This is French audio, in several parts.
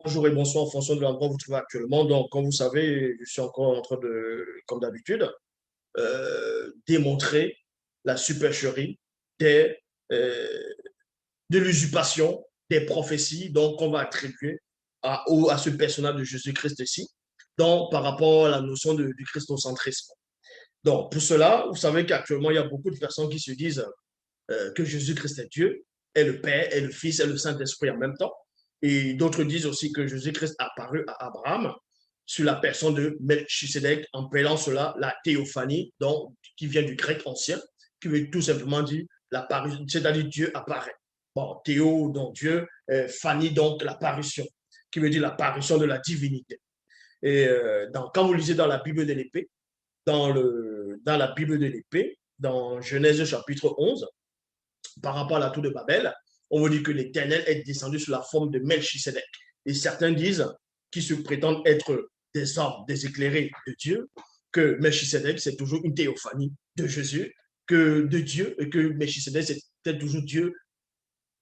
Bonjour et bonsoir en fonction de l'endroit où vous vous trouvez actuellement. Donc, comme vous savez, je suis encore en train de, comme d'habitude, démontrer la supercherie des, euh, de l'usurpation des prophéties donc qu'on va attribuer à ce personnage de Jésus-Christ ici, donc par rapport à la notion du christocentrisme. Donc, pour cela, vous savez qu'actuellement, il y a beaucoup de personnes qui se disent que Jésus-Christ est Dieu, est le Père, est le Fils, est le Saint-Esprit en même temps. Et d'autres disent aussi que Jésus-Christ apparut à Abraham sur la personne de Melchisedec, en appelant cela la théophanie, donc, qui vient du grec ancien, qui veut tout simplement dire l'apparition, c'est-à-dire Dieu apparaît. Bon, théo, donc Dieu, phanie, donc l'apparition, qui veut dire l'apparition de la divinité. Et quand vous lisez dans la Bible de l'épée, dans la Bible de l'épée, dans Genèse chapitre 11, par rapport à la tour de Babel, on vous dit que l'Éternel est descendu sous la forme de Melchisedec. Et certains disent, qui se prétendent être des hommes, des éclairés de Dieu, que Melchisedec, c'est toujours une théophanie de Jésus, que de Dieu, et que Melchisedec, c'était toujours Dieu,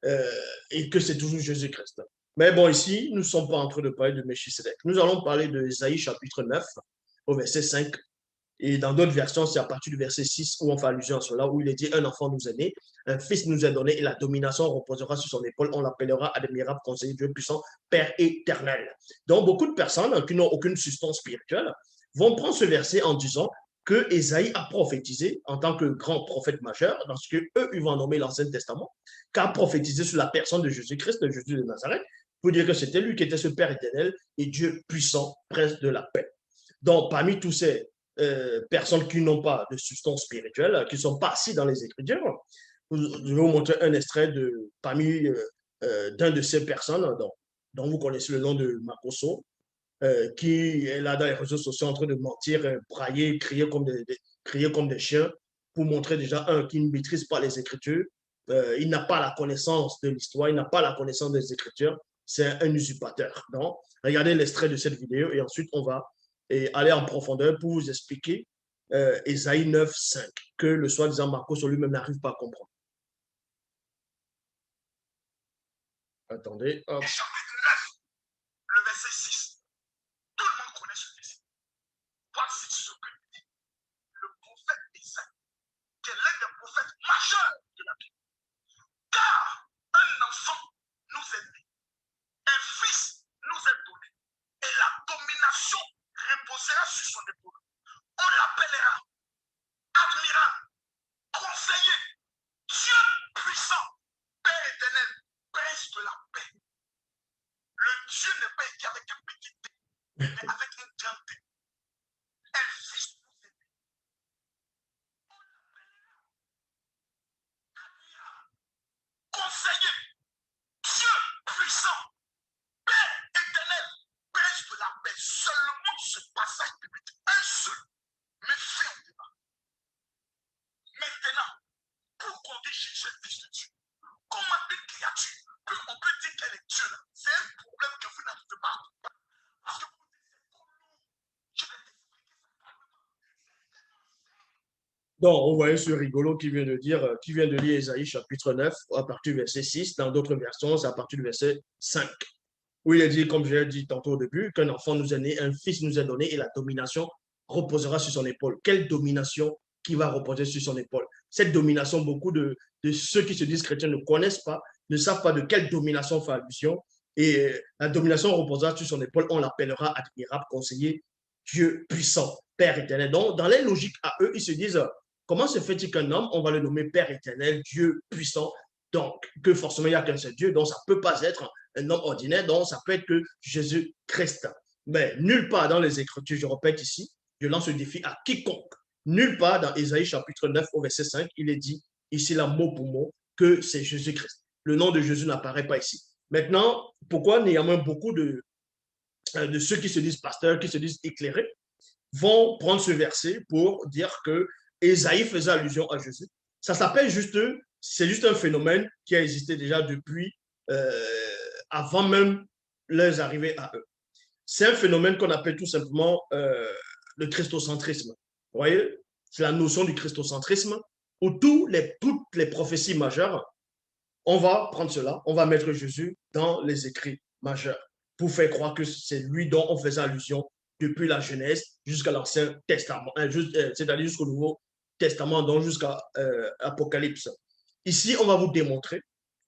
euh, et que c'est toujours Jésus-Christ. Mais bon, ici, nous ne sommes pas en train de parler de Melchisedec. Nous allons parler de Isaïe chapitre 9, au verset 5. Et dans d'autres versions, c'est à partir du verset 6 où on fait allusion à cela, où il est dit, un enfant nous est né, un fils nous est donné, et la domination reposera sur son épaule. On l'appellera admirable conseiller, Dieu puissant, Père éternel. Donc, beaucoup de personnes qui n'ont aucune substance spirituelle vont prendre ce verset en disant que Ésaïe a prophétisé en tant que grand prophète majeur, dans ce que eux, ils vont nommer l'Ancien Testament, qu'a prophétisé sur la personne de Jésus-Christ, de Jésus de Nazareth, pour dire que c'était lui qui était ce Père éternel et Dieu puissant, prince de la paix. Donc, parmi tous ces personnes qui n'ont pas de substance spirituelle, qui ne sont pas assis dans les Écritures. Je vais vous montrer un extrait d'un de ces personnes dont vous connaissez le nom de Makoso, qui est là dans les réseaux sociaux en train de mentir, brailler, crier comme des chiens pour montrer déjà, un, qu'il ne maîtrise pas les Écritures, il n'a pas la connaissance de l'histoire, il n'a pas la connaissance des Écritures, c'est un usurpateur. Donc, regardez l'extrait de cette vidéo et ensuite on va aller en profondeur pour vous expliquer Ésaïe 9, 5, que le soi-disant Marcos lui-même n'arrive pas à comprendre. Attendez. Hop. Chapitre 9, le verset 6. Tout le monde connaît ce verset. Voici ce que dit le prophète Isaïe, qui est l'un des prophètes majeurs de la Bible. Car un enfant nous est né, un fils nous est donné, et la domination reposera sur son épaule. On l'appellera admirable, conseiller, Dieu puissant, Père éternel, prince de la paix. Le Dieu n'est pas écrit avec un petit T, mais avec un grand T. Un fils nous est né. On l'appellera admirable, conseiller, Dieu puissant, Père éternel, prince de la paix. Seulement ce passage biblique, un seul, mais fait un débat. Maintenant, pourquoi on dit Jésus est fils de Dieu? Comment une créature, on peut dire qu'elle est Dieu là? C'est un problème que vous n'arrivez pas à comprendre. Parce que vous dites c'est trop lourd. Je vais t'expliquer ça calmement. Donc, on voit ce rigolo qui vient de dire, qui vient de lire Ésaïe chapitre 9 à partir du verset 6. Dans d'autres versions, c'est à partir du verset 5. Où il est dit, comme j'ai dit tantôt au début, qu'un enfant nous est né, un fils nous est donné et la domination reposera sur son épaule. Quelle domination qui va reposer sur son épaule? Cette domination, beaucoup de ceux qui se disent chrétiens ne connaissent pas, ne savent pas de quelle domination fait allusion. Et la domination reposera sur son épaule, on l'appellera admirable, conseiller, Dieu puissant, Père éternel. Donc, dans les logiques à eux, ils se disent, comment se fait-il qu'un homme, on va le nommer Père éternel, Dieu puissant, donc que forcément il n'y a qu'un seul Dieu, donc ça ne peut pas être un homme ordinaire, donc ça peut être que Jésus-Christ. Mais nulle part dans les Écritures, je répète ici, je lance le défi à quiconque. Nulle part dans Ésaïe chapitre 9 au verset 5, il est dit ici là mot pour mot que c'est Jésus-Christ. Le nom de Jésus n'apparaît pas ici. Maintenant, pourquoi néanmoins beaucoup de ceux qui se disent pasteurs, qui se disent éclairés, vont prendre ce verset pour dire que Ésaïe faisait allusion à Jésus. Ça s'appelle juste, c'est juste un phénomène qui a existé déjà depuis avant même leurs arrivées à eux. C'est un phénomène qu'on appelle tout simplement le christocentrisme. Vous voyez, c'est la notion du christocentrisme où toutes les prophéties majeures, on va prendre cela, on va mettre Jésus dans les écrits majeurs. pour faire croire que c'est lui dont on faisait allusion depuis la Genèse jusqu'à l'Ancien Testament, c'est-à-dire jusqu'au Nouveau Testament, donc jusqu'à Apocalypse. Ici, on va vous démontrer,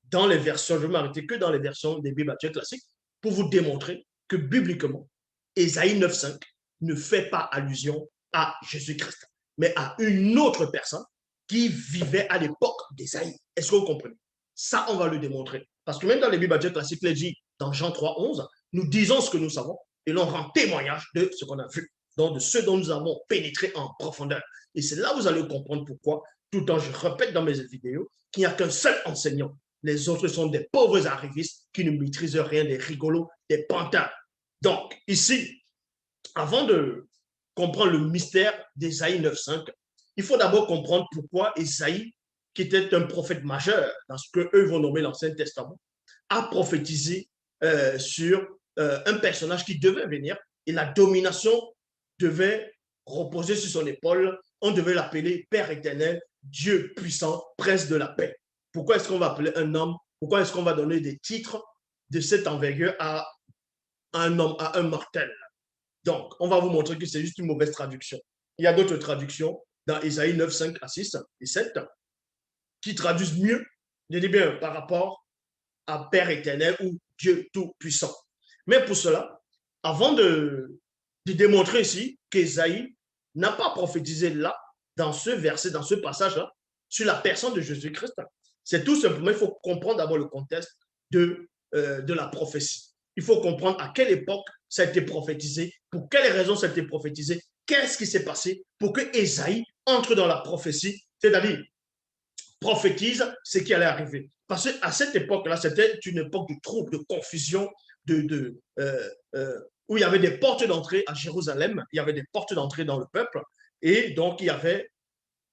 dans les versions, je vais m'arrêter que dans les versions des Bibles actuelles classiques, pour vous démontrer que bibliquement, Ésaïe 9,5 ne fait pas allusion à Jésus-Christ, mais à une autre personne qui vivait à l'époque d'Ésaïe. Est-ce que vous comprenez? Ça, on va le démontrer. Parce que même dans les Bibles actuelles classiques, il est dit dans Jean 3,11, nous disons ce que nous savons et l'on rend témoignage de ce qu'on a vu, donc de ce dont nous avons pénétré en profondeur. Et c'est là où vous allez comprendre pourquoi, tout le temps, je répète dans mes vidéos qu'il n'y a qu'un seul enseignant. Les autres sont des pauvres arrivistes qui ne maîtrisent rien, des rigolos, des pantins. Donc, ici, avant de comprendre le mystère d'Ésaïe 9,5, il faut d'abord comprendre pourquoi Ésaïe, qui était un prophète majeur dans ce qu'eux vont nommer l'Ancien Testament, a prophétisé sur un personnage qui devait venir et la domination devait reposer sur son épaule. On devait l'appeler Père éternel, Dieu puissant, prince de la paix. Pourquoi est-ce qu'on va appeler un homme? Pourquoi est-ce qu'on va donner des titres de cette envergure à un homme, à un mortel? Donc, on va vous montrer que c'est juste une mauvaise traduction. Il y a d'autres traductions dans Ésaïe 9, 5 à 6 et 7 qui traduisent mieux, je dis bien, par rapport à Père éternel ou Dieu tout-puissant. Mais pour cela, avant de démontrer ici qu'Ésaïe n'a pas prophétisé là, dans ce verset, dans ce passage-là, sur la personne de Jésus-Christ, c'est tout simplement, il faut comprendre d'abord le contexte de la prophétie. Il faut comprendre à quelle époque ça a été prophétisé, pour quelles raisons ça a été prophétisé, qu'est-ce qui s'est passé pour que Ésaïe entre dans la prophétie, c'est-à-dire prophétise ce qui allait arriver. Parce qu'à cette époque-là, c'était une époque de trouble, de confusion, où il y avait des portes d'entrée à Jérusalem, il y avait des portes d'entrée dans le peuple, et donc il y avait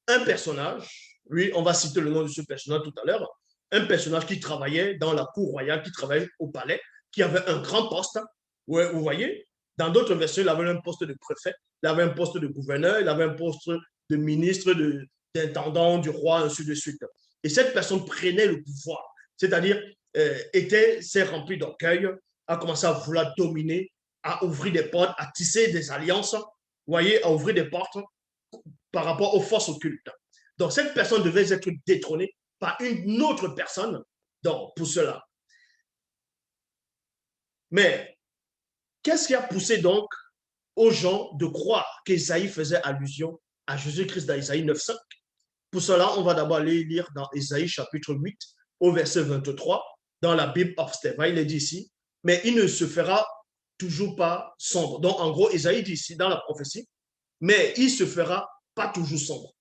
un personnage, lui, on va citer le nom de ce personnage tout à l'heure, un personnage qui travaillait dans la cour royale, qui travaillait au palais, qui avait un grand poste. Ouais, vous voyez, dans d'autres versions, il avait un poste de préfet, il avait un poste de gouverneur, il avait un poste de ministre, d'intendant du roi, ainsi de suite. Et cette personne prenait le pouvoir, c'est-à-dire s'est rempli d'orgueil, a commencé à vouloir dominer, à ouvrir des portes, à tisser des alliances, vous voyez, à ouvrir des portes par rapport aux forces occultes. Donc, cette personne devait être détrônée par une autre personne. Donc, pour cela. Mais, qu'est-ce qui a poussé donc aux gens de croire qu'Ésaïe faisait allusion à Jésus-Christ dans Ésaïe 9,5? Pour cela, on va d'abord aller lire dans Ésaïe chapitre 8, au verset 23, dans la Bible Hofstede. Il est dit ici, mais il ne se fera toujours pas sombre. Donc, en gros, Ésaïe dit ici dans la prophétie, mais il se fera pas toujours sombre.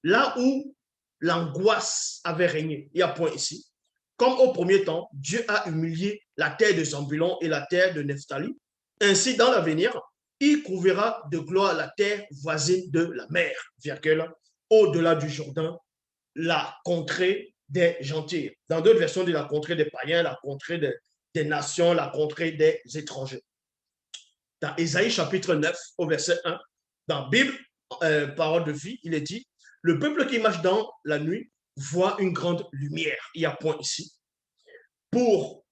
Là où l'angoisse avait régné, il y a point ici. Comme au premier temps, Dieu a humilié la terre de Zambulon et la terre de Nephtali. Ainsi, dans l'avenir, il couvrira de gloire la terre voisine de la mer, virgule, au-delà du Jourdain, la contrée des gentils. Dans d'autres versions, il dit la contrée des païens, la contrée des nations, la contrée des étrangers. Dans Ésaïe chapitre 9, au verset 1, dans Bible, parole de vie, il est dit, le peuple qui marche dans la nuit voit une grande lumière. Il y a point ici. Pour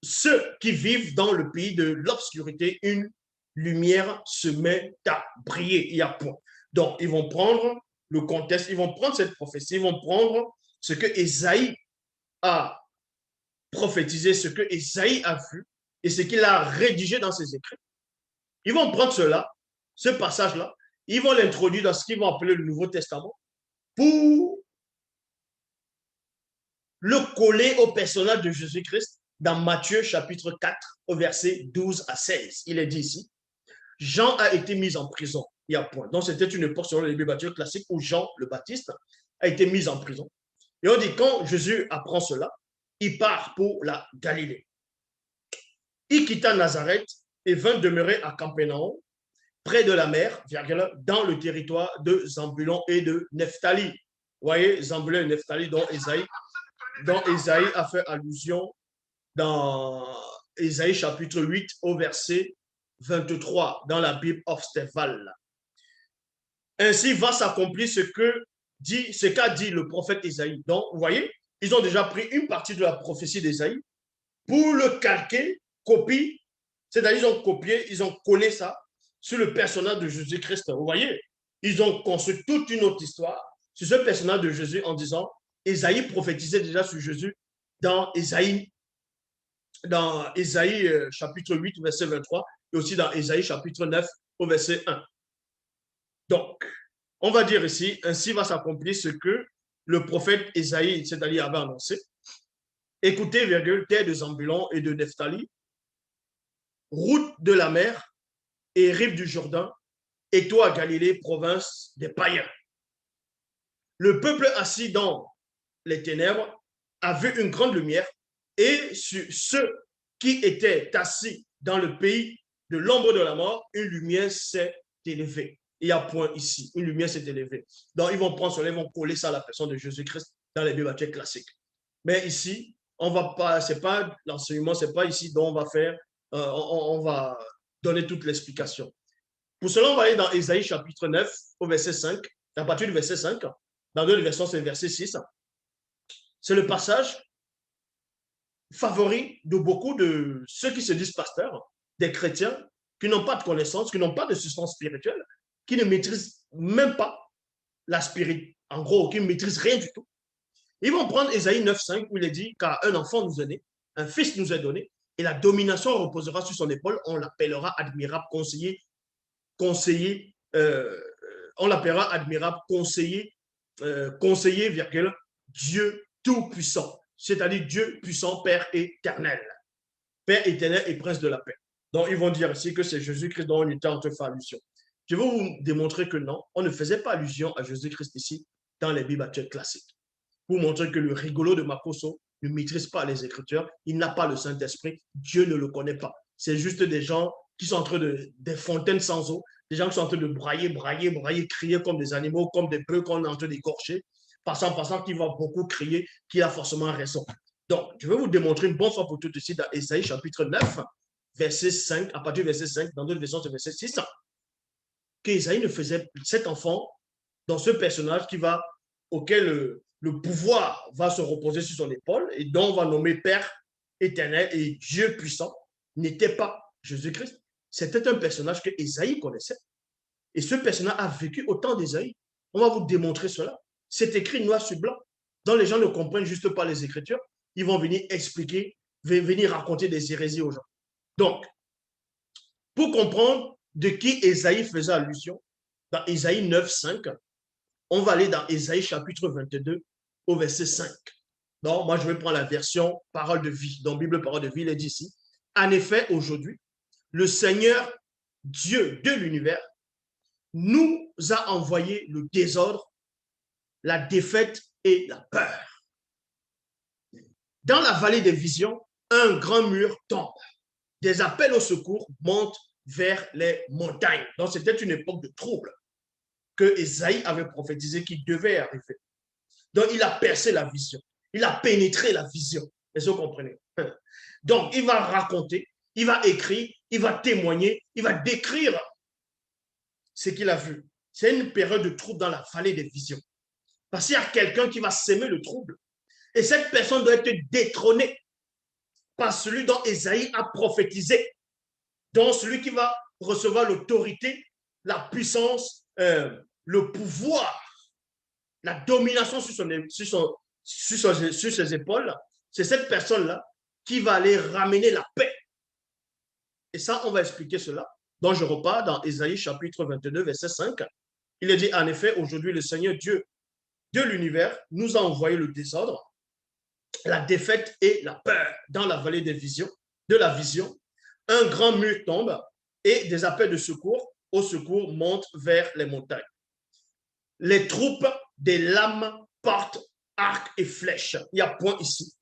ceux qui vivent dans le pays de l'obscurité, une lumière se met à briller. Il y a point. Donc, ils vont prendre le contexte, ils vont prendre cette prophétie, ils vont prendre ce que Ésaïe a prophétisé, ce que Ésaïe a vu et ce qu'il a rédigé dans ses écrits. Ils vont prendre cela, ce passage-là, ils vont l'introduire dans ce qu'ils vont appeler le Nouveau Testament pour le coller au personnage de Jésus-Christ dans Matthieu chapitre 4 au verset 12 à 16. Il est dit ici, Jean a été mis en prison. Il y a point. Donc c'était une époque selon les Bibles classiques où Jean le Baptiste a été mis en prison. Et on dit quand Jésus apprend cela, il part pour la Galilée. Il quitta Nazareth et vint demeurer à Capernaum, près de la mer, dans le territoire de Zambulon et de Nephtali. Vous voyez, Zambulon et Nephtali, dont Ésaïe a fait allusion dans Ésaïe chapitre 8 au verset 23 dans la Bible Hofstede. Ainsi va s'accomplir ce qu'a dit le prophète Ésaïe. Donc, vous voyez, ils ont déjà pris une partie de la prophétie d'Ésaïe pour le calquer, copie C'est-à-dire, ils ont copié, ils ont collé ça sur le personnage de Jésus-Christ. Vous voyez, ils ont construit toute une autre histoire sur ce personnage de Jésus en disant, Ésaïe prophétisait déjà sur Jésus dans Ésaïe chapitre 8, verset 23, et aussi dans Ésaïe chapitre 9, au verset 1. Donc, on va dire ici, ainsi va s'accomplir ce que le prophète Ésaïe, c'est-à-dire avait annoncé. Écoutez, virgule, terre de Zambulon et de Nephtali, route de la mer et rive du Jourdain, et toi, Galilée, province des païens. Le peuple assis dans les ténèbres a vu une grande lumière, et sur ceux qui étaient assis dans le pays de l'ombre de la mort, une lumière s'est élevée. Il y a point ici, une lumière s'est élevée. Donc, ils vont prendre cela, ils vont coller ça à la personne de Jésus-Christ dans les Bibles classiques. Mais ici, on va pas, c'est pas l'enseignement, c'est pas ici dont on va faire, on va donner toute l'explication. Pour cela, on va aller dans Ésaïe chapitre 9, au verset 5, à partir du verset 5. Dans d'autres versions, c'est le verset 6. C'est le passage favori de beaucoup de ceux qui se disent pasteurs, des chrétiens, qui n'ont pas de connaissances, qui n'ont pas de substance spirituelle, qui ne maîtrisent même pas la spirit, en gros, qui ne maîtrisent rien du tout. Ils vont prendre Ésaïe 9,5 où il est dit, car un enfant nous est né, un fils nous est donné, et la domination reposera sur son épaule, on l'appellera admirable conseiller, on l'appellera admirable conseiller, virgule, Dieu tout-puissant, c'est-à-dire Dieu puissant, Père éternel. Père éternel et prince de la paix. Donc, ils vont dire ici que c'est Jésus-Christ dont on était en train de faire allusion. Je vais vous démontrer que non, on ne faisait pas allusion à Jésus-Christ ici dans les Bibles actuelles classiques. Pour montrer que le rigolo de Makoso ne maîtrise pas les Écritures, il n'a pas le Saint-Esprit, Dieu ne le connaît pas. C'est juste des gens qui sont en train des fontaines sans eau, des gens qui sont en train de brailler, crier comme des animaux, comme des bœufs qu'on est en train d'écorcher, passant, qui va beaucoup crier, qui a forcément raison. Donc, je vais vous démontrer une bonne fois pour toutes ici dans Ésaïe chapitre 9, verset 5, à partir du verset 5, dans d'autres versions, c'est verset 6, qu'Ésaïe ne faisait cet enfant dans ce personnage auquel le pouvoir va se reposer sur son épaule et dont on va nommer Père éternel et Dieu puissant, n'était pas Jésus-Christ. C'était un personnage que Ésaïe connaissait. Et ce personnage a vécu au temps d'Ésaïe. On va vous démontrer cela. C'est écrit noir sur blanc. Donc les gens ne comprennent juste pas les Écritures. Ils vont venir expliquer, venir raconter des hérésies aux gens. Donc, pour comprendre de qui Ésaïe faisait allusion, dans Ésaïe 9, 5, on va aller dans Ésaïe chapitre 22 au verset 5. Donc, moi, je vais prendre la version parole de vie. Dans Bible parole de vie, il est dit ici. En effet, aujourd'hui, le Seigneur, Dieu de l'univers, nous a envoyé le désordre, la défaite et la peur. Dans la vallée des visions, un grand mur tombe. Des appels au secours montent vers les montagnes. Donc, c'était une époque de trouble que Ésaïe avait prophétisé qui devait arriver. Donc, il a percé la vision. Il a pénétré la vision. Est-ce que vous comprenez? Donc, il va raconter, il va écrire, il va témoigner, il va décrire ce qu'il a vu. C'est une période de trouble dans la vallée des visions. Parce qu'il y a quelqu'un qui va s'aimer le trouble. Et cette personne doit être détrônée par celui dont Ésaïe a prophétisé. Donc, celui qui va recevoir l'autorité, la puissance, le pouvoir, la domination sur ses épaules, c'est cette personne-là qui va aller ramener la paix. Et ça, on va expliquer cela. Donc, je repars dans Ésaïe chapitre 22, verset 5. Il est dit, en effet, aujourd'hui, le Seigneur Dieu de l'univers nous a envoyé le désordre, la défaite et la peur dans la vallée des visions, de la vision. Un grand mur tombe et des appels de secours au secours montent vers les montagnes. Les troupes des lames portent arcs et flèches. Il y a point ici.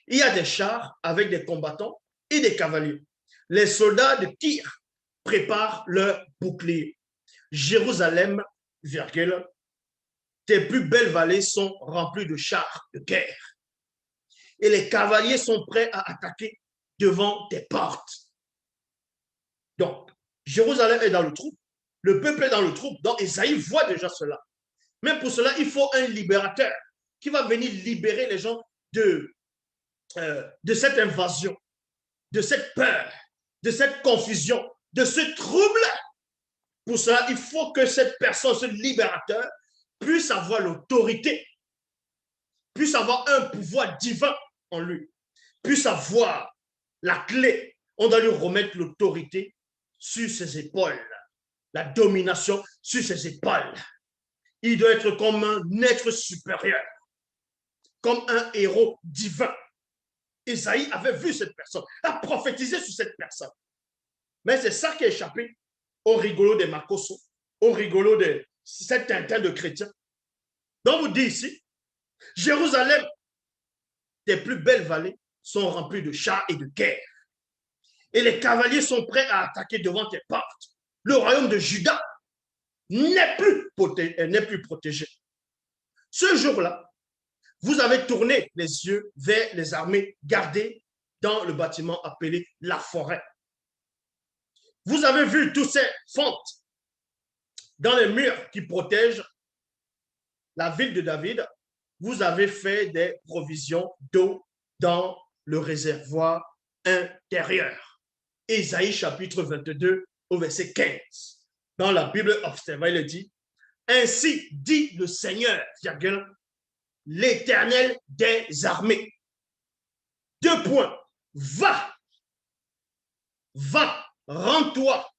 Il y a des chars avec des combattants et des cavaliers. Les soldats de Tyr préparent leurs boucliers. Jérusalem, virgule, tes plus belles vallées sont remplies de chars de guerre. Et les cavaliers sont prêts à attaquer devant tes portes. Donc, Jérusalem est dans le trouble. Le peuple est dans le trouble. Donc, Ésaïe voit déjà cela. Mais pour cela, il faut un libérateur qui va venir libérer les gens de cette invasion, de cette peur, de cette confusion, de ce trouble. Pour cela, il faut que cette personne, ce libérateur, puisse avoir l'autorité, puisse avoir un pouvoir divin en lui, puisse avoir la clé. On doit lui remettre l'autorité sur ses épaules, la domination sur ses épaules. Il doit être comme un être supérieur, comme un héros divin. Isaïe avait vu cette personne, a prophétisé sur cette personne. Mais c'est ça qui a échappé au rigolo des Makoso, au rigolo de cet Tintin de chrétiens. Donc, vous dit ici, Jérusalem, tes plus belles vallées sont remplies de chars et de guerres. Et les cavaliers sont prêts à attaquer devant tes portes. Le royaume de Juda n'est plus protégé. Ce jour-là, vous avez tourné les yeux vers les armées gardées dans le bâtiment appelé la forêt. Vous avez vu tous ces fentes dans les murs qui protègent la ville de David. Vous avez fait des provisions d'eau dans le réservoir intérieur. Ésaïe chapitre 22 au verset 15. Dans la Bible Observer, il dit, ainsi dit le Seigneur, l'Éternel des armées. 2 points. Va, rends-toi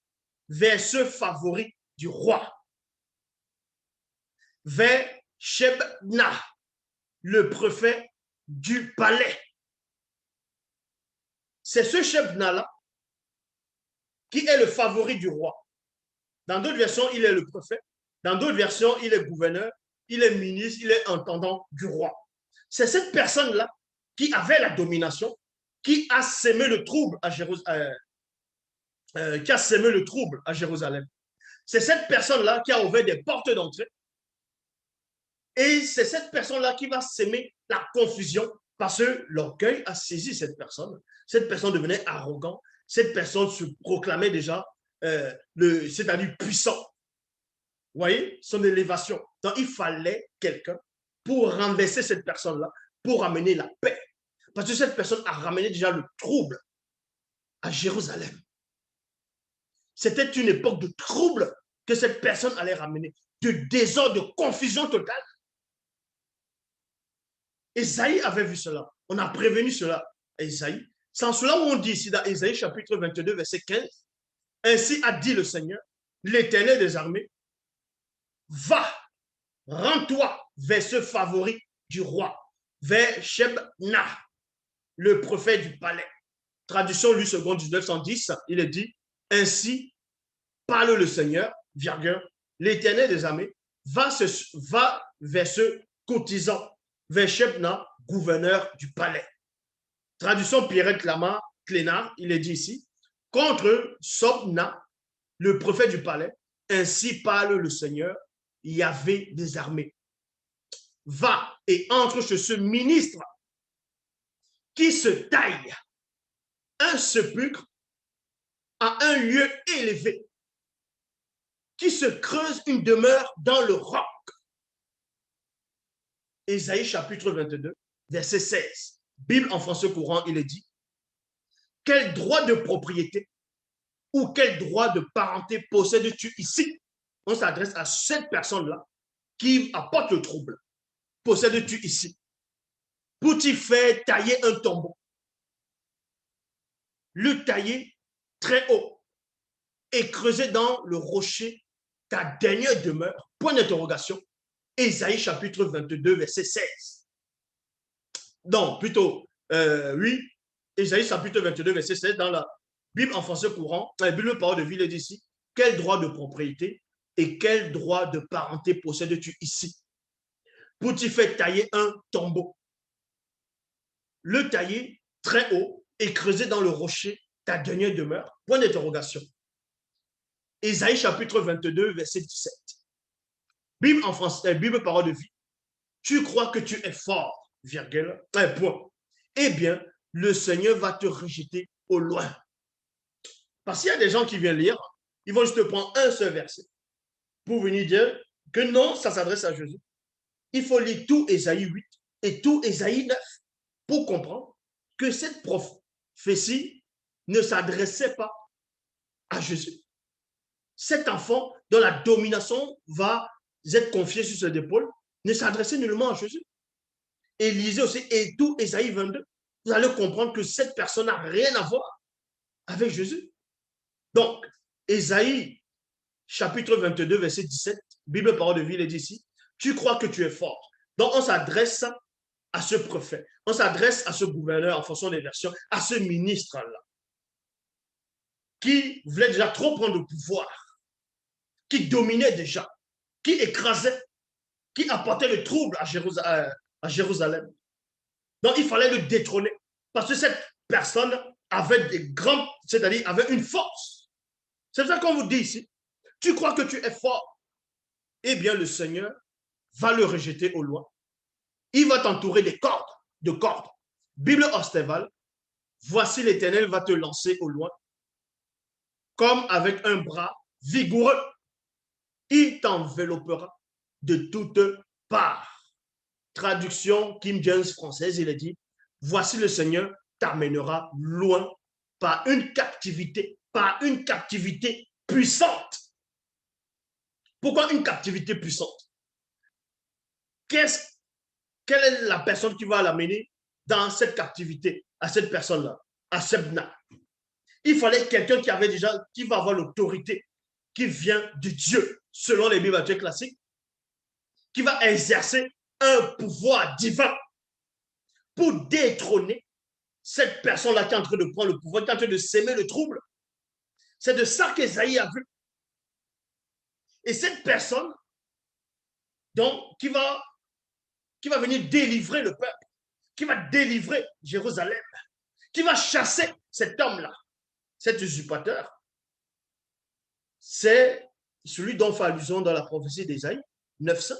vers ce favori du roi, vers Shebna, le préfet du palais. C'est ce Shebna-là qui est le favori du roi. Dans d'autres versions, il est le préfet. Dans d'autres versions, il est gouverneur, il est ministre, il est intendant du roi. C'est cette personne-là qui avait la domination, qui a sémé le trouble à Jérusalem. C'est cette personne-là qui a ouvert des portes d'entrée. Et c'est cette personne-là qui va sémer la confusion parce que l'orgueil a saisi cette personne. Cette personne devenait arrogante. Cette personne se proclamait déjà, c'est-à-dire puissant. Vous voyez, son élévation. Donc, il fallait quelqu'un pour renverser cette personne-là, pour amener la paix. Parce que cette personne a ramené déjà le trouble à Jérusalem. C'était une époque de trouble que cette personne allait ramener, de désordre, de confusion totale. Ésaïe avait vu cela. On a prévenu cela à Ésaïe. C'est en cela où on dit ici dans Ésaïe chapitre 22, verset 15, ainsi a dit le Seigneur, l'Éternel des armées, va, rends-toi vers ce favori du roi, vers Shebna, le prophète du palais. Traduction Louis II 1910, il est dit, ainsi parle le Seigneur, l'Éternel des armées, va vers ce courtisan, vers Shebna, gouverneur du palais. Traduction Pierrette Lamar, Clénard, il est dit ici, contre Sobna, le prophète du palais, ainsi parle le Seigneur, Yahvé des armées. Va et entre chez ce ministre qui se taille un sépulcre à un lieu élevé, qui se creuse une demeure dans le roc. Ésaïe chapitre 22, verset 16. Bible en français courant, il est dit, quel droit de propriété ou quel droit de parenté possèdes-tu ici? On s'adresse à cette personne-là qui apporte le trouble. Possèdes-tu ici? Pour t'y faire tailler un tombeau. Le tailler très haut et creuser dans le rocher ta dernière demeure. Point d'interrogation. Ésaïe chapitre 22, verset 16. Non, plutôt, oui, Ésaïe chapitre 22, verset 16, dans la Bible en français courant, la Bible parole de vie, il dit ici, quel droit de propriété et quel droit de parenté possèdes-tu ici? Pour t'y faire tailler un tombeau. Le tailler très haut et creuser dans le rocher ta dernière demeure. Point d'interrogation. Ésaïe chapitre 22, verset 17. Bible en français, Bible parole de vie. Tu crois que tu es fort, virgule, un point. Eh bien, le Seigneur va te rejeter au loin. Parce qu'il y a des gens qui viennent lire, ils vont juste prendre un seul verset pour venir dire que non, ça s'adresse à Jésus. Il faut lire tout Ésaïe 8 et tout Ésaïe 9 pour comprendre que cette prophétie ne s'adressait pas à Jésus. Cet enfant dont la domination va être confiée sur ses épaules ne s'adressait nullement à Jésus. Et lisez aussi, et tout Ésaïe 22, vous allez comprendre que cette personne n'a rien à voir avec Jésus. Donc, Ésaïe, chapitre 22, verset 17, Bible Parole de Vie, il dit ici, tu crois que tu es fort. Donc, on s'adresse à ce prophète, on s'adresse à ce gouverneur en fonction des versions, à ce ministre-là, qui voulait déjà trop prendre le pouvoir, qui dominait déjà, qui écrasait, qui apportait le trouble à Jérusalem. Donc, il fallait le détrôner. Parce que cette personne avait des grands, c'est-à-dire avait une force. C'est ça qu'on vous dit ici. Tu crois que tu es fort. Eh bien, le Seigneur va le rejeter au loin. Il va t'entourer de cordes. Bible Ostéval, voici l'Éternel va te lancer au loin, comme avec un bras vigoureux. Il t'enveloppera de toutes parts. Traduction King James française, il a dit, voici le Seigneur t'amènera loin par une captivité puissante. Pourquoi une captivité puissante? Quelle est la personne qui va l'amener dans cette captivité, à cette personne-là, à Sebna? Il fallait quelqu'un qui va avoir l'autorité, qui vient de Dieu, selon les Bibles classiques, qui va exercer un pouvoir divin pour détrôner cette personne-là qui est en train de prendre le pouvoir, qui est en train de s'aimer le trouble. C'est de ça qu'Ésaïe a vu. Et cette personne, donc, qui va venir délivrer le peuple, qui va délivrer Jérusalem, qui va chasser cet homme-là, cet usurpateur, c'est celui dont fait allusion dans la prophétie d'Ésaïe 9.5,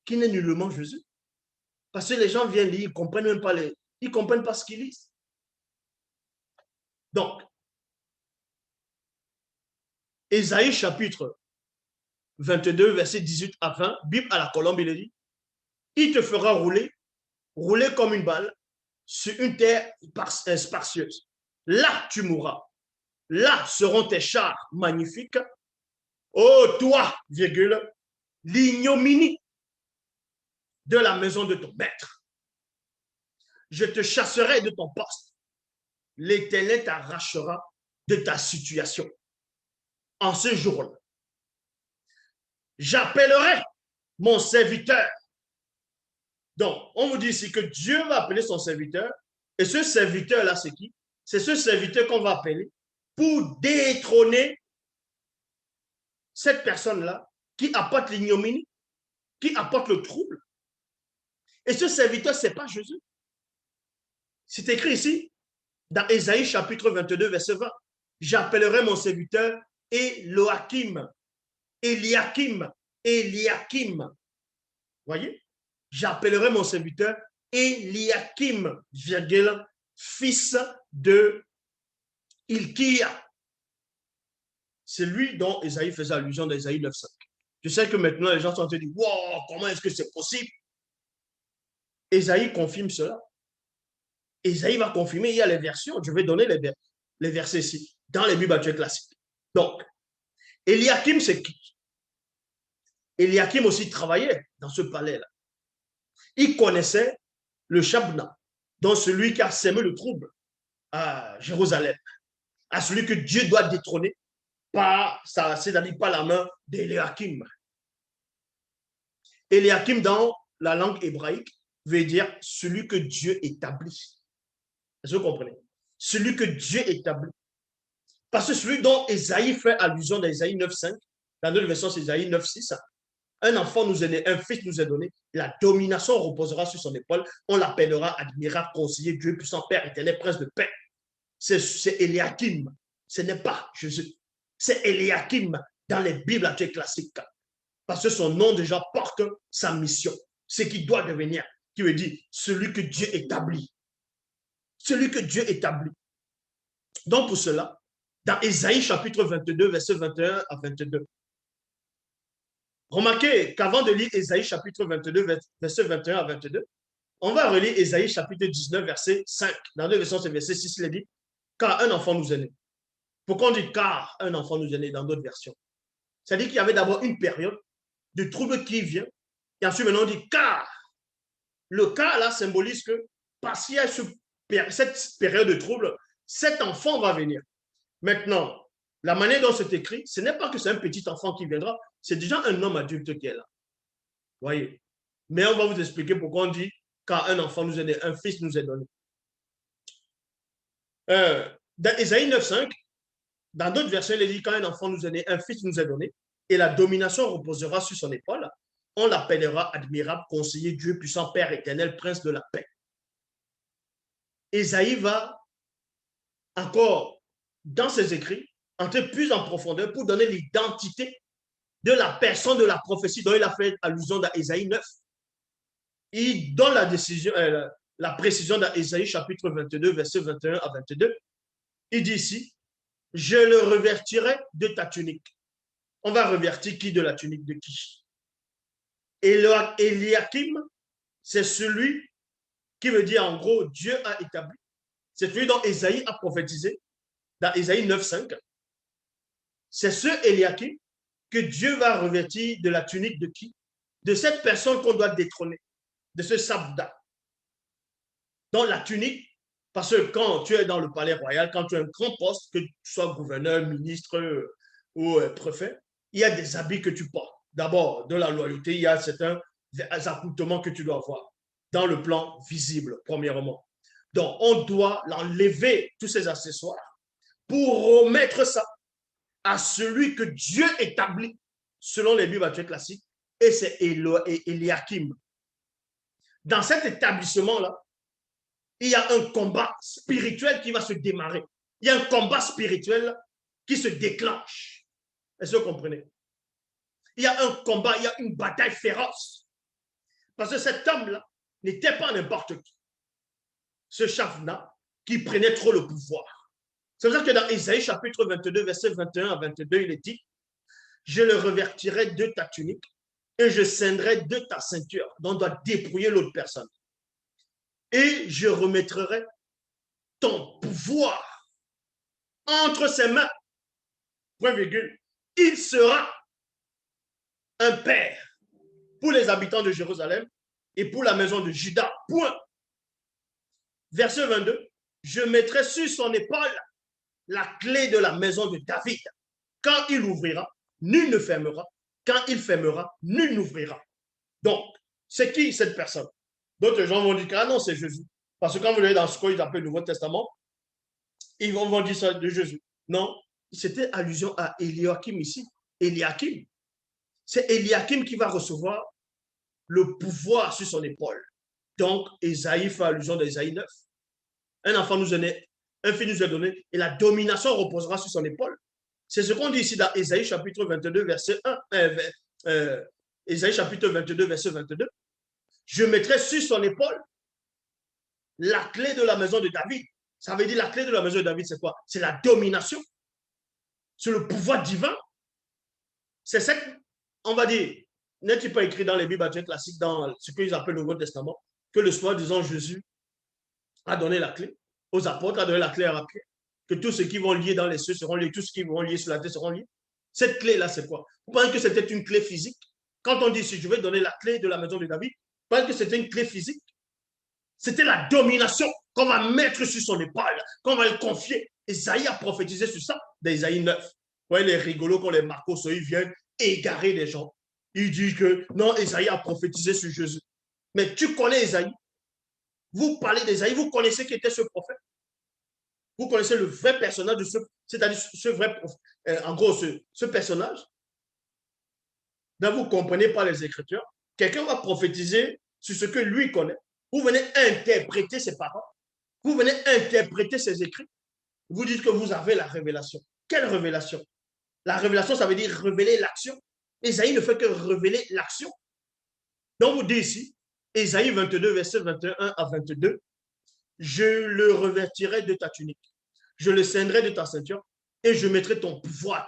qui n'est nullement Jésus. Parce que les gens viennent lire, ils ne comprennent même pas ils comprennent pas ce qu'ils lisent. Donc, Ésaïe chapitre 22, verset 18 à 20, Bible à la colombe, il dit, il te fera rouler comme une balle sur une terre spacieuse. Là, tu mourras. Là seront tes chars magnifiques. Oh, toi, virgule, l'ignominie de la maison de ton maître. Je te chasserai de ton poste. L'Éternel t'arrachera de ta situation. En ce jour-là, j'appellerai mon serviteur. Donc, on vous dit ici que Dieu va appeler son serviteur. Et ce serviteur-là, c'est qui? C'est ce serviteur qu'on va appeler pour détrôner cette personne-là qui apporte l'ignominie, qui apporte le trouble. Et ce serviteur, ce n'est pas Jésus. C'est écrit ici, dans Ésaïe chapitre 22, verset 20. J'appellerai mon serviteur Éloakim. Eliakim. Voyez? J'appellerai mon serviteur Eliakim, fils de Hilkia. C'est lui dont Ésaïe faisait allusion dans Ésaïe 9.5. Je sais que maintenant les gens sont en train de dire, wow, comment est-ce que c'est possible? Ésaïe confirme cela. Ésaïe va confirmer, il y a les versions, je vais donner les versets ici, dans les Bibles classiques. Donc, Eliakim, c'est qui? Eliakim aussi travaillait dans ce palais-là. Il connaissait le Shabna, donc celui qui a sémé le trouble à Jérusalem, à celui que Dieu doit détrôner, c'est-à-dire par la main d'Eliakim. Eliakim, dans la langue hébraïque, veut dire celui que Dieu établit. Est-ce que vous comprenez? Celui que Dieu établit. Parce que celui dont Ésaïe fait allusion dans Ésaïe 9.5, dans notre version c'est Ésaïe 9.6, un enfant nous est né, un fils nous est donné, la domination reposera sur son épaule, on l'appellera admirable, conseiller, Dieu puissant, Père éternel, prince de paix. C'est Eliakim, ce n'est pas Jésus. C'est Eliakim dans les Bibles classiques. Parce que son nom déjà porte sa mission, ce qui doit devenir, qui veut dire celui que Dieu établit. Celui que Dieu établit. Donc pour cela, dans Ésaïe chapitre 22, verset 21 à 22, remarquez qu'avant de lire Ésaïe chapitre 22, verset 21 à 22, on va relire Ésaïe chapitre 19, verset 5. Dans deux versions, c'est verset 6, il est dit, car un enfant nous est né. Pourquoi on dit car un enfant nous est né dans d'autres versions? C'est-à-dire qu'il y avait d'abord une période de trouble qui vient, et ensuite maintenant on dit car. Le car là symbolise que parce qu'il y a cette période de trouble, cet enfant va venir. Maintenant, la manière dont c'est écrit, ce n'est pas que c'est un petit enfant qui viendra, c'est déjà un homme adulte qui est là. Voyez. Mais on va vous expliquer pourquoi on dit car un enfant nous est né, un fils nous est donné. Dans Ésaïe 9,5, dans d'autres versions, il est dit quand un enfant nous est né, un fils nous est donné, et la domination reposera sur son épaule. On l'appellera admirable, conseiller, Dieu puissant, Père éternel, prince de la paix. Ésaïe va encore, dans ses écrits, entrer plus en profondeur pour donner l'identité de la personne de la prophétie dont il a fait allusion dans Ésaïe 9. Il donne la précision dans Ésaïe chapitre 22, versets 21 à 22. Il dit ici, je le revêtirai de ta tunique. On va revêtir qui de la tunique de qui? Eliakim, c'est celui qui veut dire en gros Dieu a établi. C'est celui dont Ésaïe a prophétisé dans Ésaïe 9,5. C'est ce Eliakim que Dieu va revêtir de la tunique de qui? De cette personne qu'on doit détrôner, de ce Sabda. Dans la tunique, parce que quand tu es dans le palais royal, quand tu as un grand poste, que tu sois gouverneur, ministre ou préfet, il y a des habits que tu portes. D'abord, de la loyauté, il y a certains accoutrements que tu dois avoir dans le plan visible, premièrement. Donc, on doit l'enlever, tous ces accessoires, pour remettre ça à celui que Dieu établit, selon les Bibles classiques, et c'est Eliakim. Dans cet établissement-là, il y a un combat spirituel qui va se démarrer. Il y a un combat spirituel qui se déclenche. Est-ce que vous comprenez? Il y a un combat, il y a une bataille féroce. Parce que cet homme-là n'était pas n'importe qui. Ce Shafna qui prenait trop le pouvoir. C'est pour ça que dans Ésaïe chapitre 22, verset 21 à 22, il est dit, je le revêtirai de ta tunique et je scindrai de ta ceinture. Donc on doit dépouiller l'autre personne. Et je remettrai ton pouvoir entre ses mains. Point virgule. Il sera un père pour les habitants de Jérusalem et pour la maison de Juda. Point. Verset 22. Je mettrai sur son épaule la clé de la maison de David. Quand il ouvrira, nul ne fermera. Quand il fermera, nul n'ouvrira. Donc, c'est qui cette personne? D'autres gens vont dire que ah non, c'est Jésus. Parce que quand vous allez dans ce qu'ils appellent le Nouveau Testament, ils vont dire ça de Jésus. Non, c'était allusion à Eliakim ici. Eliakim. C'est Eliakim qui va recevoir le pouvoir sur son épaule. Donc, Ésaïe fait allusion d'Ésaïe 9. Un enfant nous est né, un fils nous est donné, et la domination reposera sur son épaule. C'est ce qu'on dit ici dans Ésaïe chapitre 22, verset 1. Ésaïe chapitre 22, verset 22. Je mettrai sur son épaule la clé de la maison de David. Ça veut dire la clé de la maison de David, c'est quoi? C'est la domination. C'est le pouvoir divin. C'est cette, on va dire, n'est-il pas écrit dans les Bibles classiques, dans ce qu'ils appellent le Nouveau Testament, que le soi-disant Jésus a donné la clé aux apôtres, a donné la clé à Pierre, que tous ceux qui vont lier dans les cieux seront liés, tous ceux qui vont lier sur la terre seront liés. Cette clé-là, c'est quoi? Vous pensez que c'était une clé physique? Quand on dit si je vais donner la clé de la maison de David, vous pensez que c'était une clé physique? C'était la domination qu'on va mettre sur son épaule, qu'on va le confier. Esaïe a prophétisé sur ça dans Esaïe 9. Vous voyez les rigolos quand les Marcos, ils viennent égarer les gens. Ils disent que non, Esaïe a prophétisé sur Jésus. Mais tu connais Esaïe. Vous parlez d'Esaïe, vous connaissez qui était ce prophète. Vous connaissez le vrai personnage de c'est-à-dire ce vrai prophète. En gros, ce personnage. Donc vous ne comprenez pas les Écritures. Quelqu'un va prophétiser sur ce que lui connaît. Vous venez interpréter ses paroles. Vous venez interpréter ses écrits. Vous dites que vous avez la révélation. Quelle révélation? La révélation, ça veut dire révéler l'action. Ésaïe ne fait que révéler l'action. Donc, vous dites ici, Ésaïe 22, verset 21 à 22, je le revêtirai de ta tunique, je le ceindrai de ta ceinture et je mettrai ton pouvoir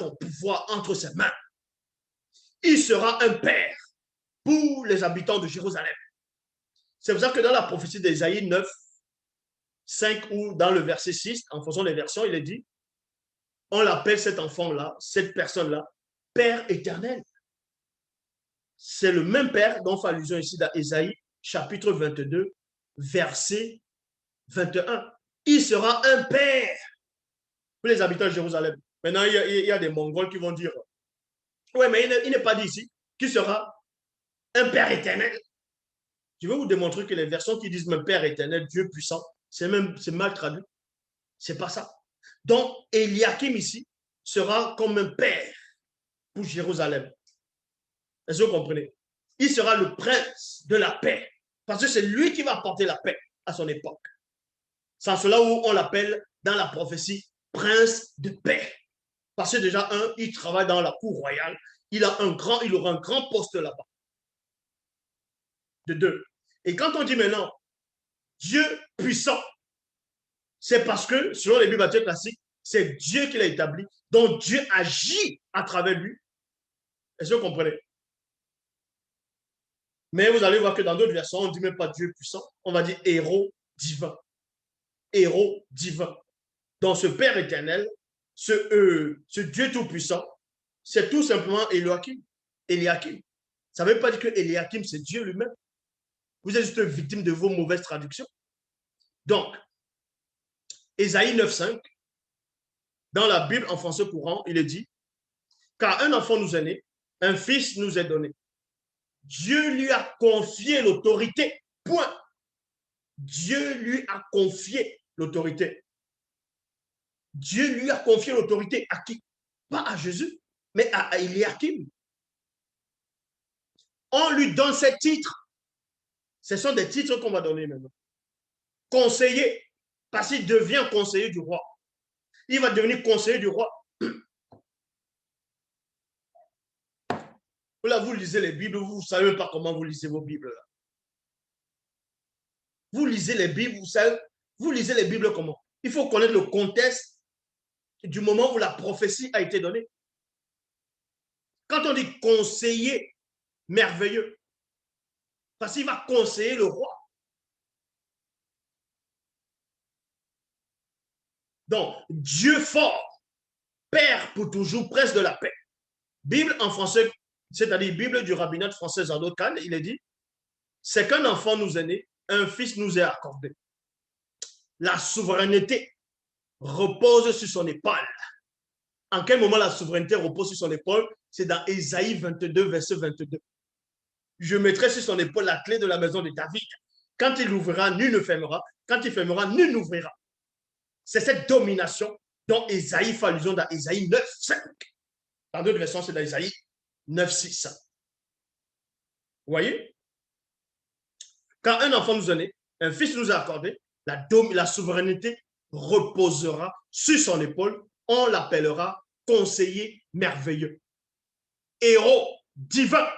entre ses mains. Il sera un père pour les habitants de Jérusalem. C'est pour ça que dans la prophétie d'Ésaïe 9, 5 ou dans le verset 6, en fonction des versions, il est dit, on l'appelle cet enfant-là, cette personne-là, Père éternel. C'est le même Père dont fait allusion ici dans Ésaïe, chapitre 22, verset 21. Il sera un Père pour les habitants de Jérusalem. Maintenant, il y a des Mongols qui vont dire, ouais, mais il n'est pas dit ici qu'il sera un Père éternel. Je vais vous démontrer que les versions qui disent même Père éternel, Dieu puissant, c'est mal traduit. C'est pas ça. Donc, Eliakim ici sera comme un père pour Jérusalem. Est-ce que vous comprenez? Il sera le prince de la paix. Parce que c'est lui qui va apporter la paix à son époque. C'est cela où on l'appelle dans la prophétie prince de paix. Parce que déjà, il travaille dans la cour royale. Il aura un grand poste là-bas. De 2. Et quand on dit maintenant Dieu puissant, c'est parce que, selon les Bibles classiques, c'est Dieu qui l'a établi. Donc Dieu agit à travers lui. Est-ce que vous comprenez? Mais vous allez voir que dans d'autres versions, on ne dit même pas Dieu puissant, on va dire héros divin. Héros divin. Donc ce Père éternel, ce Dieu tout-puissant, c'est tout simplement Eliakim. Ça ne veut pas dire que Eliakim, c'est Dieu lui-même. Vous êtes juste victime de vos mauvaises traductions. Donc, Ésaïe 9,5, dans la Bible en français courant, il est dit, car un enfant nous est né, un fils nous est donné. Dieu lui a confié l'autorité. Point. Dieu lui a confié l'autorité. Dieu lui a confié l'autorité à qui? Pas à Jésus, mais à Eliakim. On lui donne ces titres. Ce sont des titres qu'on va donner maintenant. Conseiller, parce qu'il devient conseiller du roi. Il va devenir conseiller du roi. Là, vous lisez les Bibles, vous ne savez pas comment vous lisez vos Bibles. Là. Vous lisez les Bibles, vous lisez les Bibles comment? Il faut connaître le contexte du moment où la prophétie a été donnée. Quand on dit conseiller merveilleux, parce qu'il va conseiller le roi. Donc, Dieu fort, Père pour toujours, prince de la paix. Bible en français, c'est-à-dire Bible du rabbinat français Zadok Khan, il est dit, c'est qu'un enfant nous est né, un fils nous est accordé. La souveraineté repose sur son épaule. En quel moment la souveraineté repose sur son épaule? C'est dans Ésaïe 22, verset 22. Je mettrai sur son épaule la clé de la maison de David. Quand il ouvrira, nul ne fermera. Quand il fermera, nul n'ouvrira. C'est cette domination dont Ésaïe fait allusion dans Ésaïe 9, 5. Dans d'autres versions, c'est dans Ésaïe 9, 6. Vous voyez? Quand un enfant nous est né, un fils nous a accordé, la souveraineté reposera sur son épaule. On l'appellera conseiller merveilleux. Héros divin.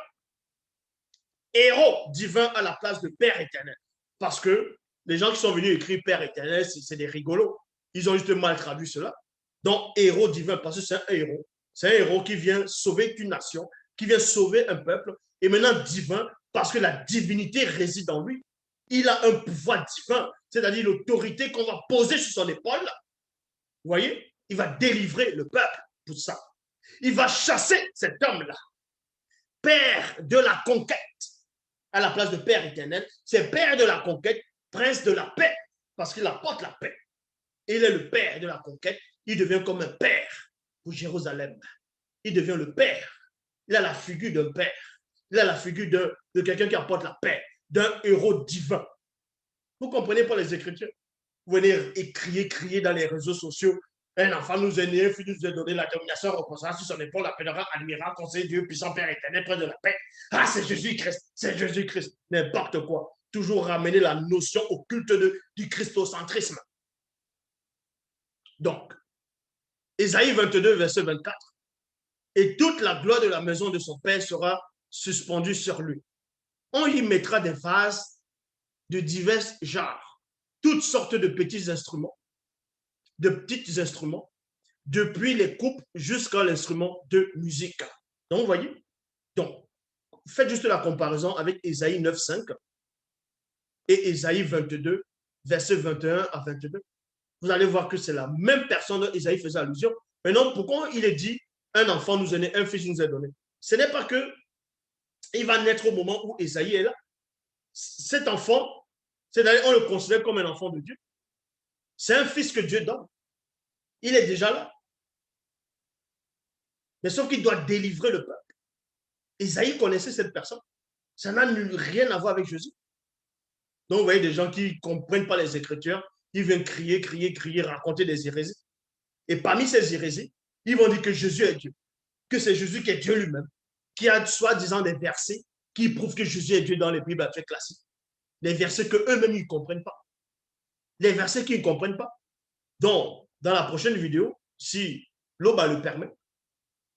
Héros divin à la place de Père éternel. Parce que les gens qui sont venus écrire Père éternel, c'est des rigolos. Ils ont juste mal traduit cela. Donc, héros divin, parce que c'est un héros. C'est un héros qui vient sauver une nation, qui vient sauver un peuple. Et maintenant, divin, parce que la divinité réside en lui. Il a un pouvoir divin, c'est-à-dire l'autorité qu'on va poser sur son épaule. Vous voyez? Il va délivrer le peuple pour ça. Il va chasser cet homme-là. Père de la conquête, à la place de Père éternel, c'est Père de la conquête, prince de la paix, parce qu'il apporte la paix. Il est le Père de la conquête, il devient comme un père pour Jérusalem. Il devient le Père. Il a la figure d'un père. Il a la figure de quelqu'un qui apporte la paix, d'un héros divin. Vous comprenez pas les Écritures? Vous venez et crier dans les réseaux sociaux. Un enfant nous est né, un fils nous est donné, la domination reposera sur son épaule, l'appellera admirable, conseiller Dieu, puissant Père éternel, prince de la paix. Ah, c'est Jésus-Christ, c'est Jésus-Christ. N'importe quoi. Toujours ramener la notion au culte du christocentrisme. Donc, Ésaïe 22, verset 24. Et toute la gloire de la maison de son père sera suspendue sur lui. On y mettra des vases de divers genres, toutes sortes de petits instruments, depuis les coupes jusqu'à l'instrument de musique. Donc, vous voyez? Donc, faites juste la comparaison avec Ésaïe 9, 5 et Ésaïe 22, versets 21 à 22. Vous allez voir que c'est la même personne dont Isaïe faisait allusion. Maintenant, pourquoi il est dit, un enfant nous est né, un fils nous est donné? Ce n'est pas que il va naître au moment où Isaïe est là. Cet enfant, c'est-à-dire on le considère comme un enfant de Dieu. C'est un fils que Dieu donne. Il est déjà là. Mais sauf qu'il doit délivrer le peuple. Isaïe connaissait cette personne. Ça n'a rien à voir avec Jésus. Donc, vous voyez des gens qui ne comprennent pas les Écritures, ils viennent crier, crier, crier, raconter des hérésies. Et parmi ces hérésies, ils vont dire que Jésus est Dieu, que c'est Jésus qui est Dieu lui-même, qui a soi-disant des versets qui prouvent que Jésus est Dieu dans les Bibles actuelles classiques. Les versets qu'eux-mêmes ils ne comprennent pas. Les versets qu'ils ne comprennent pas. Donc, dans la prochaine vidéo, si l'Oba le permet,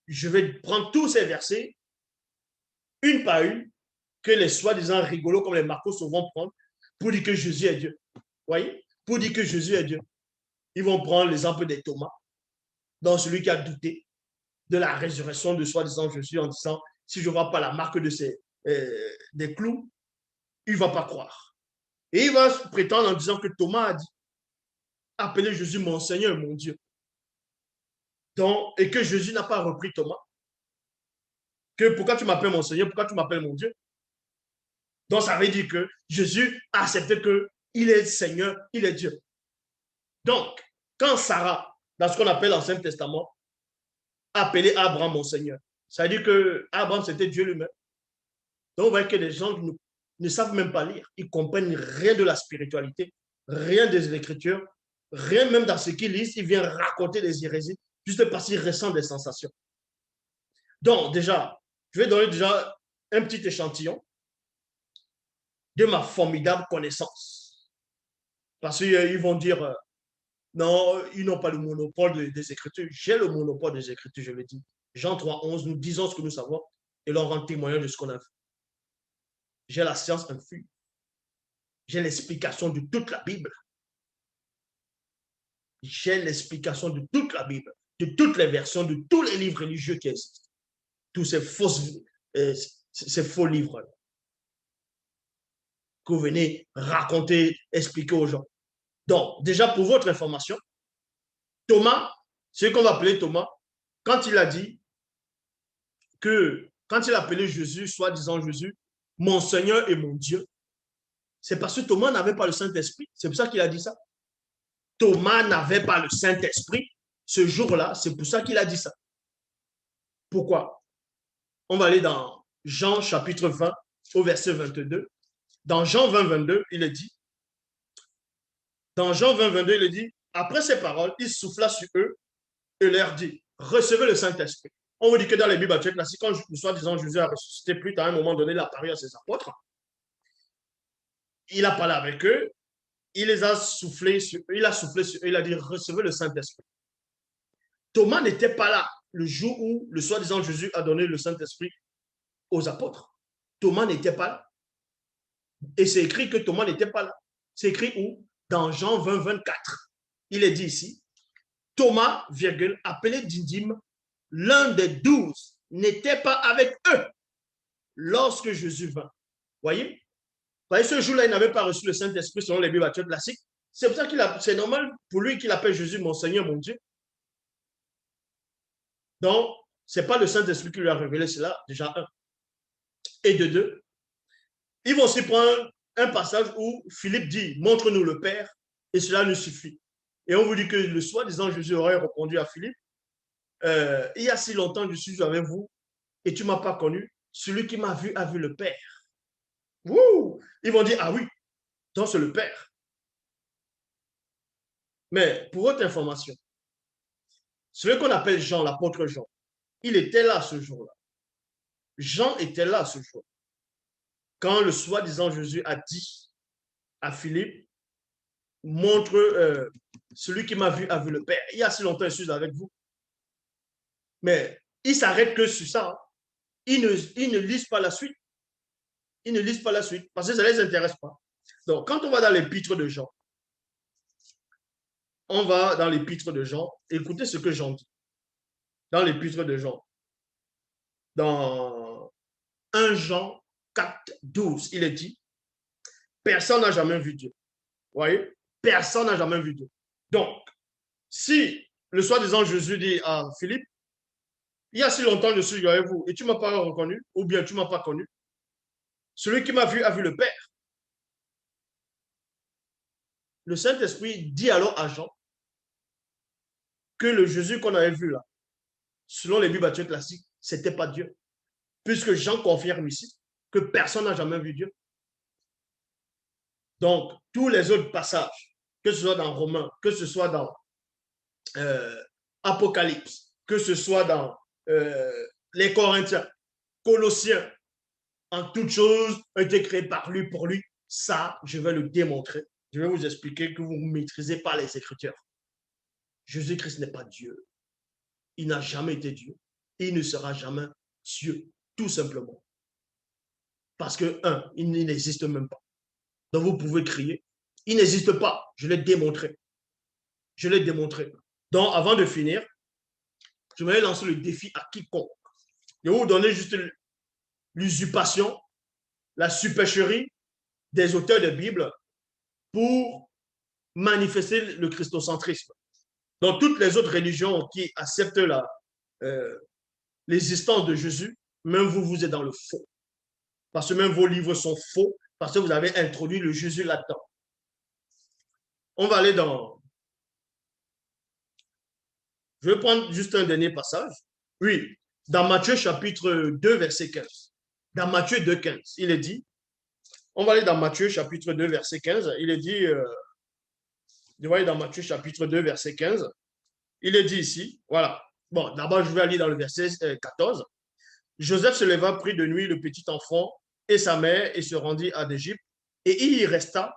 je vais prendre tous ces versets, une par une, que les soi-disant rigolos comme les Marcos vont prendre pour dire que Jésus est Dieu. Vous voyez? Pour dire que Jésus est Dieu. Ils vont prendre l'exemple des Thomas, dans celui qui a douté de la résurrection de soi-disant Jésus en disant, si je ne vois pas la marque de des clous, il ne va pas croire. Et il va prétendre en disant que Thomas a dit, appelez Jésus mon Seigneur et mon Dieu. Donc, et que Jésus n'a pas repris Thomas. Que pourquoi tu m'appelles mon Seigneur, pourquoi tu m'appelles mon Dieu? Donc, ça veut dire que Jésus a accepté qu'il est Seigneur, il est Dieu. Donc, quand Sarah, dans ce qu'on appelle l'Ancien Testament, appelait Abraham mon Seigneur, ça veut dire que Abraham, c'était Dieu lui-même. Donc, vous voyez que les gens ne savent même pas lire. Ils ne comprennent rien de la spiritualité, rien des Écritures, rien même dans ce qu'ils lisent. Ils viennent raconter des hérésies juste parce qu'ils ressentent des sensations. Donc, déjà, je vais donner déjà un petit échantillon de ma formidable connaissance. Parce qu'ils vont dire, non, ils n'ont pas le monopole des Écritures. J'ai le monopole des Écritures, je le dis. Jean 3,11, nous disons ce que nous savons et leur rend témoignage de ce qu'on a vu. J'ai la science infuse. J'ai l'explication de toute la Bible. J'ai l'explication de toute la Bible, de toutes les versions, de tous les livres religieux qui existent. Tous ces faux livres que vous venez raconter, expliquer aux gens. Donc, déjà pour votre information, Thomas, ce qu'on va appeler Thomas, quand il a dit que, quand il a appelé Jésus, soi-disant Jésus, mon Seigneur et mon Dieu, c'est parce que Thomas n'avait pas le Saint-Esprit. C'est pour ça qu'il a dit ça. Thomas n'avait pas le Saint-Esprit ce jour-là. C'est pour ça qu'il a dit ça. Pourquoi? On va aller dans Jean chapitre 20 au verset 22. Dans Jean 20, 22, il est dit, dans Jean 20, 22, il est dit, après ces paroles, il souffla sur eux et leur dit, recevez le Saint-Esprit. On vous dit que dans les Bibles actuelles classiques, quand soi-disant Jésus a ressuscité plus tard, à un moment donné, il a apparu à ses apôtres. Il a parlé avec eux, il les a soufflé sur eux, il a soufflé sur eux, il a dit, recevez le Saint-Esprit. Thomas n'était pas là le jour où le soi-disant Jésus a donné le Saint-Esprit aux apôtres. Thomas n'était pas là. Et c'est écrit que Thomas n'était pas là. C'est écrit où? Dans Jean 20, 24. Il est dit ici, Thomas, virgule, appelé Didyme, l'un des 12, n'était pas avec eux lorsque Jésus vint. Voyez? Voyez, ce jour-là, il n'avait pas reçu le Saint-Esprit selon les Bibles actuelles classiques. C'est pour ça c'est normal pour lui qu'il appelle Jésus mon Seigneur, mon Dieu. Donc, ce n'est pas le Saint-Esprit qui lui a révélé cela, déjà un. Et de deux, ils vont aussi prendre un passage où Philippe dit, montre-nous le Père, et cela nous suffit. Et on vous dit que le soi-disant Jésus aurait répondu à Philippe, il y a si longtemps que je suis avec vous, et tu ne m'as pas connu, celui qui m'a vu a vu le Père. Wouh! Ils vont dire, ah oui, donc c'est le Père. Mais pour votre information, celui qu'on appelle Jean, l'apôtre Jean, il était là ce jour-là. Jean était là ce jour. Quand le soi-disant Jésus a dit à Philippe, montre celui qui m'a vu a vu le Père. Il y a si longtemps, je suis avec vous. Mais il s'arrête que sur ça. Hein. Ils ne lisent pas la suite. Ils ne lisent pas la suite parce que ça ne les intéresse pas. Donc, quand on va dans l'épître de Jean, on va dans l'épître de Jean, écoutez ce que Jean dit. Dans l'épître de Jean, dans 1 Jean 4, 12, il est dit, personne n'a jamais vu Dieu. voyez, personne n'a jamais vu Dieu. Donc, si le soi-disant Jésus dit à Philippe, il y a si longtemps je suis avec vous et tu ne m'as pas reconnu, ou bien tu ne m'as pas connu, celui qui m'a vu a vu le Père. Le Saint-Esprit dit alors à Jean que le Jésus qu'on avait vu là, selon les Bibles baptistes classiques, ce n'était pas Dieu. Puisque Jean confirme ici que personne n'a jamais vu Dieu. Donc, tous les autres passages, que ce soit dans Romains, que ce soit dans Apocalypse, que ce soit dans les Corinthiens, Colossiens, en toutes choses ont été créées par lui, pour lui. Ça, je vais le démontrer. Je vais vous expliquer que vous ne maîtrisez pas les Écritures. Jésus-Christ n'est pas Dieu. Il n'a jamais été Dieu. Il ne sera jamais Dieu, tout simplement. Parce que, il n'existe même pas. Donc, vous pouvez crier. Il n'existe pas. Je l'ai démontré. Je l'ai démontré. Donc, avant de finir, je vais lancer le défi à quiconque. Je vais vous donner juste l'usurpation, la supercherie des auteurs de Bible pour manifester le christocentrisme. Dans toutes les autres religions qui acceptent l'existence de Jésus, même vous, vous êtes dans le faux. Parce que même vos livres sont faux, parce que vous avez introduit le Jésus là-dedans. On va aller dans... Je vais prendre juste un dernier passage. Oui, dans Matthieu chapitre 2, verset 15. Dans Matthieu 2, 15, il est dit, on va aller dans Matthieu chapitre 2, verset 15, il est dit, vous voyez dans Matthieu chapitre 2, verset 15, il est dit ici, voilà. Bon, d'abord, je vais aller dans le verset 14. Joseph se leva, prit de nuit le petit enfant et sa mère et se rendit à l'Égypte. Et il y resta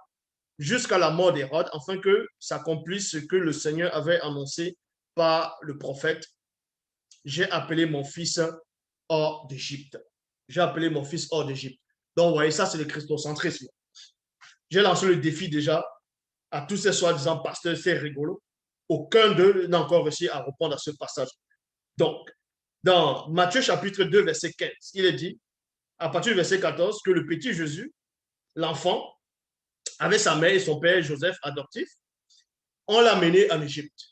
jusqu'à la mort d'Hérode, afin que s'accomplisse ce que le Seigneur avait annoncé par le prophète. J'ai appelé mon fils hors d'Égypte. J'ai appelé mon fils hors d'Égypte. Donc, vous voyez, ça, c'est le christocentrisme. J'ai lancé le défi déjà à tous ces soi-disant pasteurs, c'est rigolo. Aucun d'eux n'a encore réussi à répondre à ce passage. Donc, dans Matthieu chapitre 2, verset 15, il est dit, à partir du verset 14, que le petit Jésus, l'enfant, avec sa mère et son père Joseph adoptif, on l'a mené en Égypte.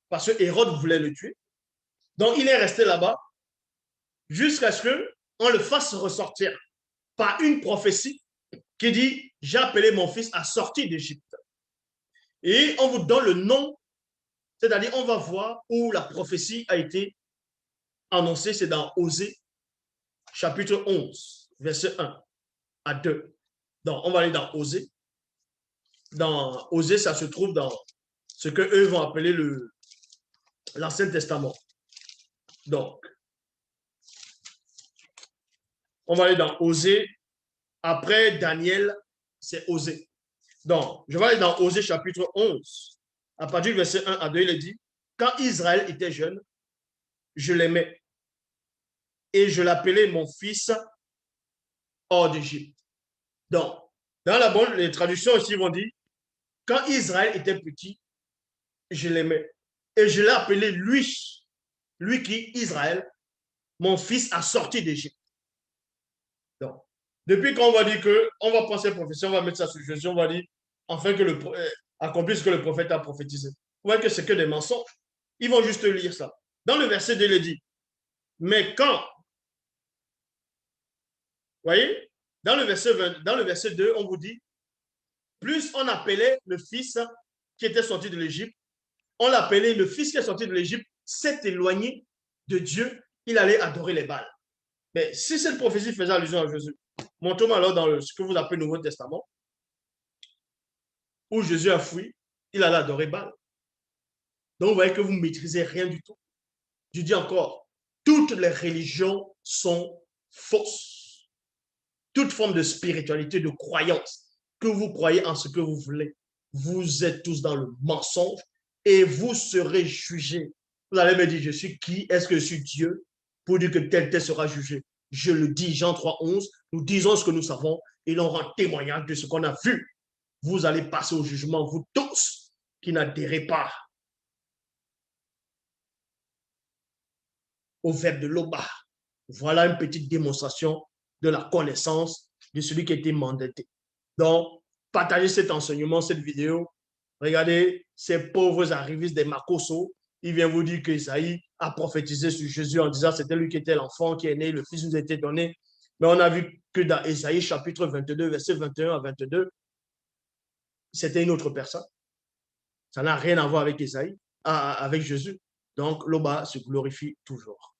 Parce que Hérode voulait le tuer. Donc, il est resté là-bas jusqu'à ce qu'on le fasse ressortir par une prophétie qui dit, j'ai appelé mon fils à sortir d'Égypte. Et on vous donne le nom, c'est-à-dire on va voir où la prophétie a été annoncée, c'est dans Osée, chapitre 11, verset 1 à 2. Donc, on va aller dans Osée. Dans Osée, ça se trouve dans ce qu'eux vont appeler l'Ancien Testament. Donc, on va aller dans Osée. Après Daniel, c'est Osée. Donc, je vais aller dans Osée chapitre 11. À partir du verset 1 à 2, il est dit, quand Israël était jeune, je l'aimais et je l'appelais mon fils hors d'Égypte. Donc, dans la bonne, les traductions ici vont dire, quand Israël était petit, je l'aimais et je l'ai appelé lui qui, Israël, mon fils a sorti d'Égypte. Donc, depuis qu'on va dire qu'on va prendre cette prophétie, on va mettre ça sur Jésus, on va dire, afin que accomplisse ce que le prophète a prophétisé. Vous voyez que c'est que des mensonges. Ils vont juste lire ça. Dans le verset 2, il est dit, mais quand, vous voyez, dans le verset 2, on vous dit, plus on appelait le fils qui était sorti de l'Égypte, on l'appelait le fils qui est sorti de l'Égypte, s'est éloigné de Dieu, il allait adorer les Baals. Mais si cette prophétie faisait allusion à Jésus, montrons-moi alors dans ce que vous appelez le Nouveau Testament, où Jésus a fui, il allait adorer Baal. Donc vous voyez que vous ne maîtrisez rien du tout. Je dis encore, toutes les religions sont fausses. Toute forme de spiritualité, de croyance, que vous croyez en ce que vous voulez, vous êtes tous dans le mensonge et vous serez jugés. Vous allez me dire, je suis qui? Est-ce que je suis Dieu? Pour dire que tel sera jugé. Je le dis, Jean 3,11, nous disons ce que nous savons et l'on rend témoignage de ce qu'on a vu. Vous allez passer au jugement, vous tous qui n'adhérez pas au verbe de l'Oba. Voilà une petite démonstration de la connaissance de celui qui a été mandaté. Donc, partagez cet enseignement, cette vidéo. Regardez, ces pauvres arrivistes des Makoso, ils viennent vous dire qu'Ésaïe a prophétisé sur Jésus en disant que c'était lui qui était l'enfant qui est né, le Fils nous a été donné. Mais on a vu que dans Ésaïe chapitre 22, verset 21 à 22, c'était une autre personne. Ça n'a rien à voir avec Ésaïe, avec Jésus. Donc, l'Oba se glorifie toujours.